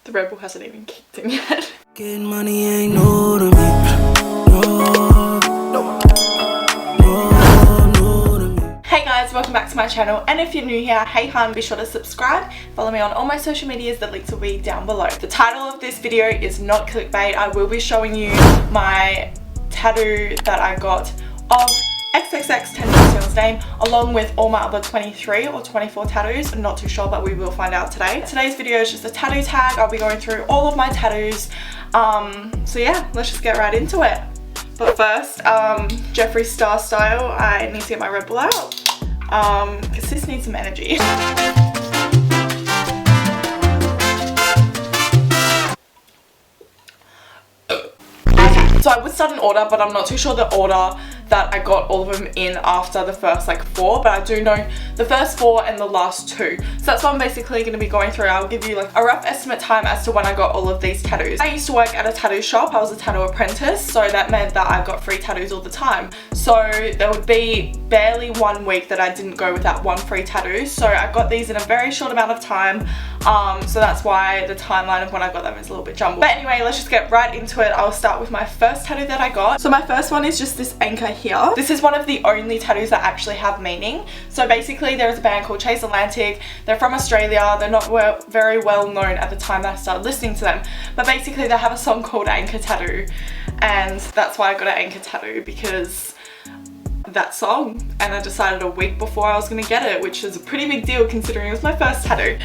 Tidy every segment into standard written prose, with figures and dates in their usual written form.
The Red Bull hasn't even kicked in yet. Getting money ain't new to me. Hey guys, welcome back to my channel, and if you're new here, hey hun, be sure to subscribe, follow me on all my social medias, the links will be down below. The title of this video is not clickbait. I will be showing you my tattoo that I got of XXXTENTACION's name, along with all my other 23 or 24 tattoos. I'm not too sure, but we will find out today. Today's video is just a tattoo tag. I'll be going through all of my tattoos. So yeah, let's just get right into it. But first, Jeffree Star style, I need to get my Red Bull out, because this needs some energy. So I would start an order, but I'm not too sure the order that I got all of them in after the first like 4, but I do know the first 4 and the last 2. So that's what I'm basically going to be going through. I'll give you like a rough estimate time as to when I got all of these tattoos. I used to work at a tattoo shop. I was a tattoo apprentice, so that meant that I got free tattoos all the time. So there would be barely 1 week that I didn't go without 1 free tattoo. So I got these in a very short amount of time. So that's why the timeline of when I got them is a little bit jumbled. But anyway, let's just get right into it. I'll start with my first tattoo that I got. So my first one is just this anchor here. This is one of the only tattoos that actually have meaning. So basically there is a band called Chase Atlantic. They're from Australia. They're not very well known at the time that I started listening to them. But basically they have a song called Anchor Tattoo. And that's why I got an anchor tattoo, because that song, and I decided a week before I was going to get it, which is a pretty big deal considering it was my first tattoo.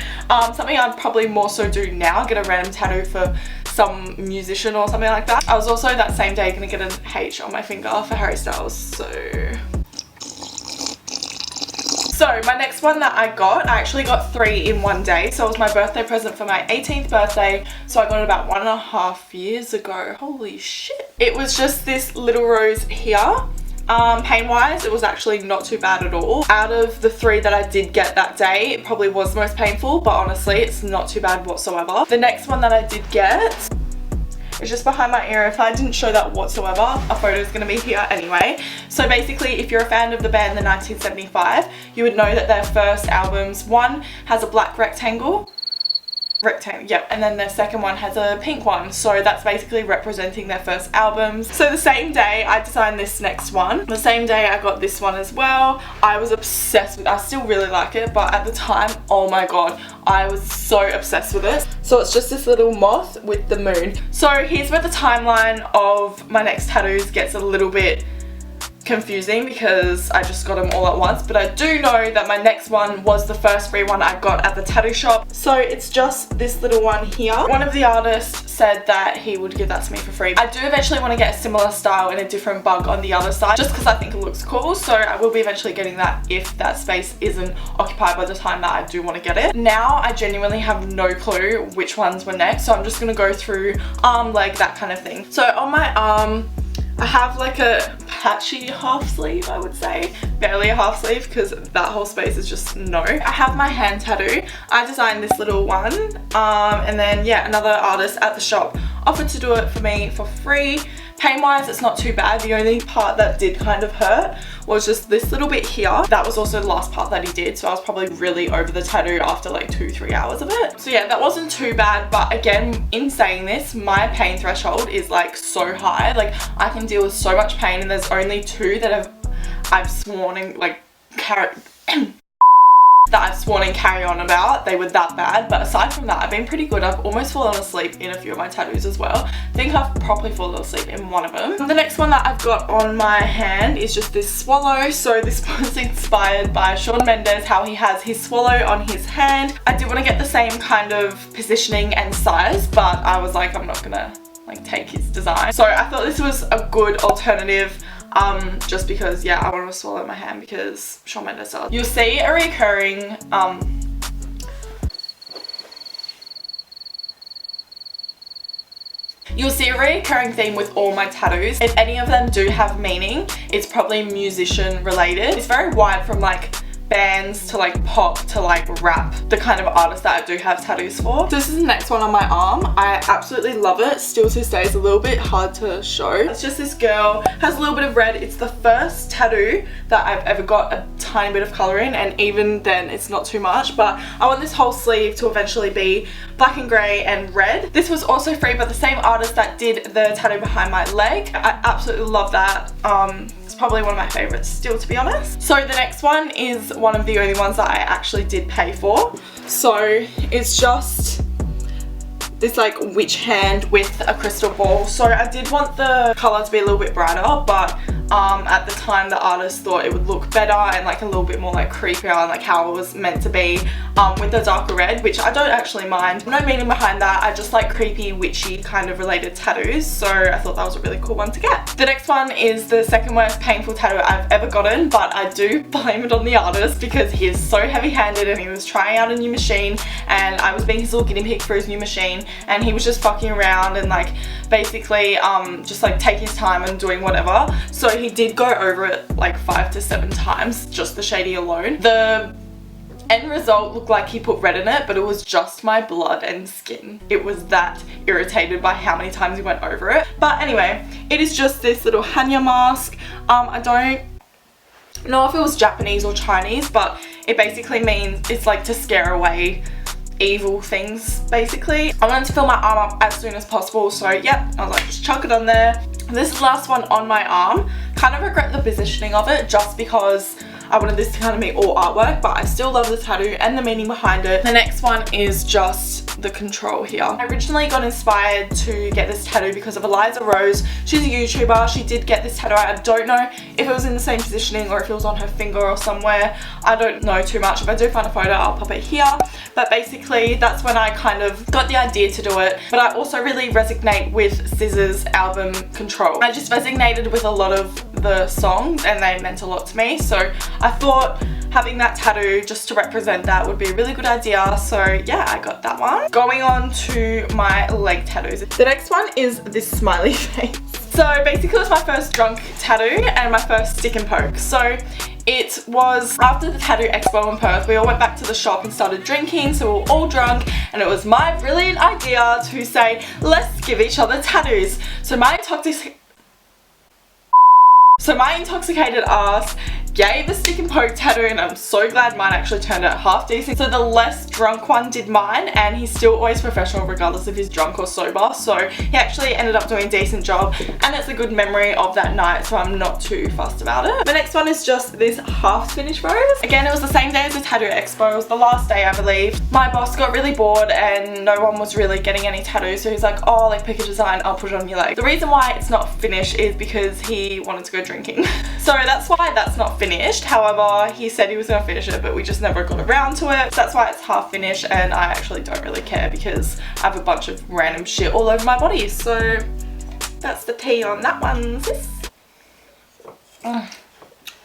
Something I'd probably more so do now, get a random tattoo for some musician or something like that. I was also that same day going to get an H on my finger for Harry Styles, so my next one that I actually got 3 in one day. So it was my birthday present for my 18th birthday. So I got it about 1.5 years ago. Holy shit. It was just this little rose here. Pain wise, it was actually not too bad at all. Out of the 3 that I did get that day, it probably was the most painful, but honestly it's not too bad whatsoever. The next one that I did get is just behind my ear. If I didn't show that whatsoever, a photo is going to be here anyway. So basically, if you're a fan of the band The 1975, you would know that their first albums, one has a black rectangle, yep, and then their second one has a pink one. So that's basically representing their first albums. So the same day I designed this next one, the same day I got this one as well. I was obsessed with it. I still really like it, but at the time, oh my god, I was so obsessed with it. So it's just this little moth with the moon. So here's where the timeline of my next tattoos gets a little bit confusing, because I just got them all at once, but I do know that my next one was the first free one I got at the tattoo shop. So it's just this little one here. One of the artists said that he would give that to me for free. I do eventually want to get a similar style and a different bug on the other side, just because I think it looks cool. So I will be eventually getting that if that space isn't occupied by the time that I do want to get it. Now I genuinely have no clue which ones were next, so I'm just going to go through arm, leg, that kind of thing. So on my arm, I have like a patchy half sleeve, I would say. Barely a half sleeve, because that whole space is just no. I have my hand tattoo. I designed this little one. And then yeah, another artist at the shop offered to do it for me for free. Pain wise, it's not too bad. The only part that did kind of hurt was just this little bit here. That was also the last part that he did, so I was probably really over the tattoo after like 2-3 hours of it. So yeah, that wasn't too bad, but again, in saying this, my pain threshold is like so high. Like I can deal with so much pain, and there's only 2 that I've sworn and like that I've sworn and carry on about. They were that bad, but aside from that, I've been pretty good. I've almost fallen asleep in a few of my tattoos as well. I think I've properly fallen asleep in one of them. The next one that I've got on my hand is just this swallow. So this was inspired by Shawn Mendes, how he has his swallow on his hand. I did want to get the same kind of positioning and size, but I was like, I'm not gonna like take his design. So I thought this was a good alternative. Just because, yeah, I want to swallow my hand because Shawn Mendes does. You'll see a recurring, theme with all my tattoos. If any of them do have meaning, it's probably musician related. It's very wide, from like bands to like pop to like rap, the kind of artist that I do have tattoos for. So this is the next one on my arm. I absolutely love it. Still to this day, it's a little bit hard to show. It's just this girl, has a little bit of red. It's the first tattoo that I've ever got a tiny bit of colour in, and even then it's not too much, but I want this whole sleeve to eventually be black and grey and red. This was also free by the same artist that did the tattoo behind my leg. I absolutely love that. It's probably one of my favourites still, to be honest. So the next one is one of the only ones that I actually did pay for. So it's just this like witch hand with a crystal ball. So I did want the colour to be a little bit brighter, but at the time the artist thought it would look better and like a little bit more like creepier and like how it was meant to be with the darker red, which I don't actually mind. No meaning behind that. I just like creepy, witchy kind of related tattoos, so I thought that was a really cool one to get. The next one is the second most painful tattoo I've ever gotten, but I do blame it on the artist because he is so heavy-handed and he was trying out a new machine and I was being his little guinea pig for his new machine, and he was just fucking around and like basically just like taking his time and doing whatever. So he did go over it like 5 to 7 times, just the shading alone. The end result looked like he put red in it, but it was just my blood and skin. It was that irritated by how many times he went over it. But anyway, it is just this little Hanya mask. I don't know if it was Japanese or Chinese, but it basically means it's like to scare away evil things, basically. I wanted to fill my arm up as soon as possible, so yep, I was like, just chuck it on there. This is the last one on my arm. Kind of regret the positioning of it just because I wanted this to kind of be all artwork, but I still love the tattoo and the meaning behind it. The next one is just the control here. I originally got inspired to get this tattoo because of Eliza Rose. She's a YouTuber. She did get this tattoo. I don't know if it was in the same positioning or if it was on her finger or somewhere. I don't know too much. If I do find a photo, I'll pop it here. But basically, that's when I kind of got the idea to do it. But I also really resonate with SZA's album Control. I just resonated with a lot of the songs and they meant a lot to me. So I thought having that tattoo just to represent that would be a really good idea. So yeah, I got that one. Going on to my leg tattoos. The next one is this smiley face. So basically it was my first drunk tattoo and my first stick and poke. So it was after the tattoo expo in Perth. We all went back to the shop and started drinking, so we were all drunk, and it was my brilliant idea to say, let's give each other tattoos. So my intoxicated ass gave a stick and poke tattoo, and I'm so glad mine actually turned out half decent. So the less drunk one did mine, and he's still always professional regardless if he's drunk or sober, so he actually ended up doing a decent job, and it's a good memory of that night, so I'm not too fussed about it. The next one is just this half finished rose. Again, it was the same day as the tattoo expo. It was the last day, I believe. My boss got really bored and no one was really getting any tattoos, so he's like, oh, like pick a design, I'll put it on your leg. The reason why it's not finished is because he wanted to go drinking. So that's why that's not finished. However, he said he was gonna finish it, but we just never got around to it. So that's why it's half finished, and I actually don't really care because I have a bunch of random shit all over my body. So that's the tea on that one, sis.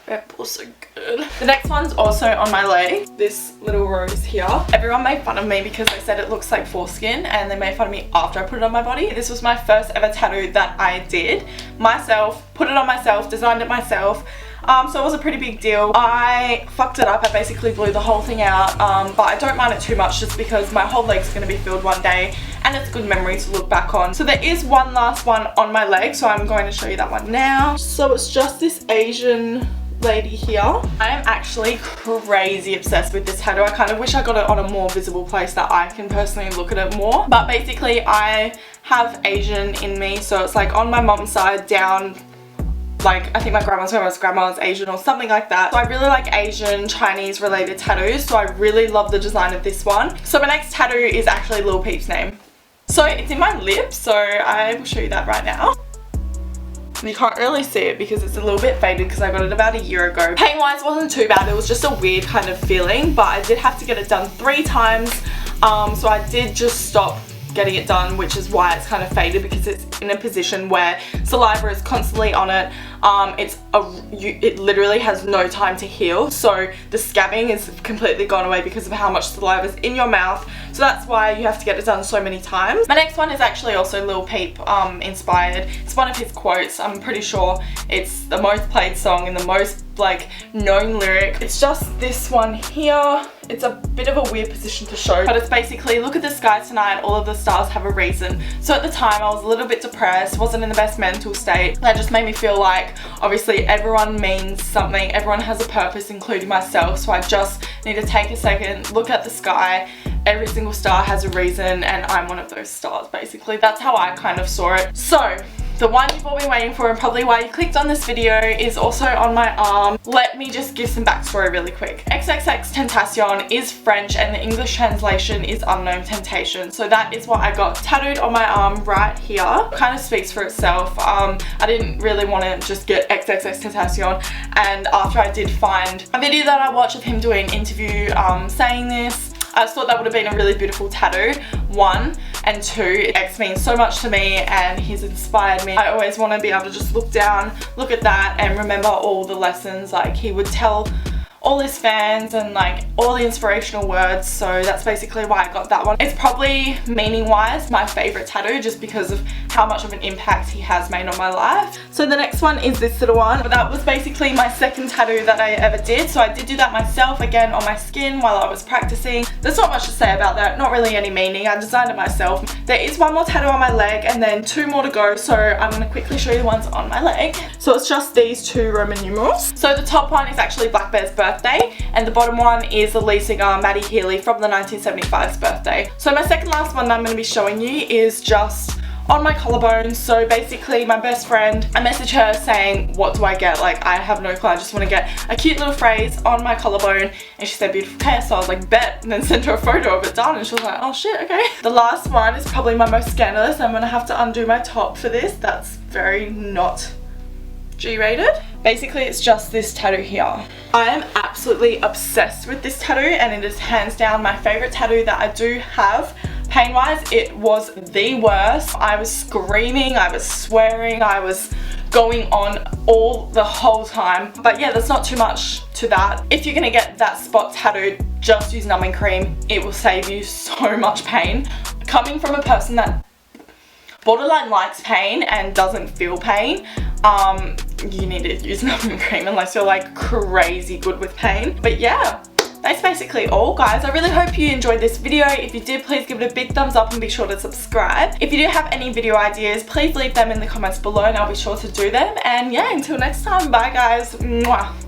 Red Bull's so good. The next one's also on my leg. This little rose here. Everyone made fun of me because they said it looks like foreskin, and they made fun of me after I put it on my body. This was my first ever tattoo that I did myself, put it on myself, designed it myself. So it was a pretty big deal. I fucked it up. I basically blew the whole thing out, but I don't mind it too much just because my whole leg's going to be filled one day and it's a good memory to look back on. So there is one last one on my leg, so I'm going to show you that one now. So it's just this Asian lady here. I am actually crazy obsessed with this tattoo. I kind of wish I got it on a more visible place that I can personally look at it more. But basically I have Asian in me, so it's like on my mom's side down, like I think my grandma's Asian or something like that. So I really like Asian, Chinese related tattoos, so I really love the design of this one. So my next tattoo is actually Lil Peep's name. So it's in my lip, so I will show you that right now. You can't really see it because it's a little bit faded because I got it about a year ago. Pain wise wasn't too bad, it was just a weird kind of feeling, but I did have to get it done 3 times. So I did just stop getting it done, which is why it's kind of faded, because it's in a position where saliva is constantly on it. it literally has no time to heal, so the scabbing is completely gone away because of how much saliva is in your mouth, so that's why you have to get it done so many times. My next one is actually also Lil Peep inspired. It's one of his quotes. I'm pretty sure it's the most played song and the most like known lyric. It's just this one here. It's a bit of a weird position to show, but it's basically, look at the sky tonight, all of the stars have a reason. So at the time I was a little bit depressed, wasn't in the best mental state. That just made me feel like obviously everyone means something, everyone has a purpose, including myself, so I just need to take a second, look at the sky. Every single star has a reason and I'm one of those stars basically. That's how I kind of saw it. So the one you've all been waiting for and probably why you clicked on this video is also on my arm. Let me just give some backstory really quick. XXXTENTACION is French and the English translation is unknown temptation. So that is what I got tattooed on my arm right here. Kind of speaks for itself. I didn't really want to just get XXXTENTACION, and after I did find a video that I watched of him doing an interview saying this, I just thought that would have been a really beautiful tattoo, 1, and 2, X means so much to me and he's inspired me. I always want to be able to just look down, look at that and remember all the lessons like he would tell all his fans and like all the inspirational words, so that's basically why I got that one. It's probably meaning wise my favorite tattoo just because of how much of an impact he has made on my life. So the next one is this little one, but that was basically my second tattoo that I ever did. So I did do that myself again on my skin while I was practicing. There's not much to say about that, not really any meaning. I designed it myself. There is one more tattoo on my leg and then 2 more to go, so I'm going to quickly show you the ones on my leg. So it's just these 2 Roman numerals. So the top one is actually Black Bear's birthday and the bottom one is the lead singer Maddie Healy from the 1975's birthday. So my second last one that I'm going to be showing you is just on my collarbone. So basically my best friend, I messaged her saying what do I get, like I have no clue, I just want to get a cute little phrase on my collarbone, and she said beautiful hair, so I was like bet, and then sent her a photo of it done and she was like oh shit, okay. The last one is probably my most scandalous. I'm gonna have to undo my top for this. That's very not G-rated. Basically it's just this tattoo here. I am absolutely obsessed with this tattoo and it is hands down my favorite tattoo that I do have. Pain wise it was the worst. I was screaming, I was swearing, I was going on all the whole time, but yeah, there's not too much to that. If you're gonna get that spot tattooed, just use numbing cream. It will save you so much pain. Coming from a person that borderline likes pain and doesn't feel pain, you need to use numbing cream unless you're like crazy good with pain. But yeah, that's basically all guys. I really hope you enjoyed this video. If you did, please give it a big thumbs up and be sure to subscribe. If you do have any video ideas, please leave them in the comments below and I'll be sure to do them. And yeah, until next time, bye guys. Mwah.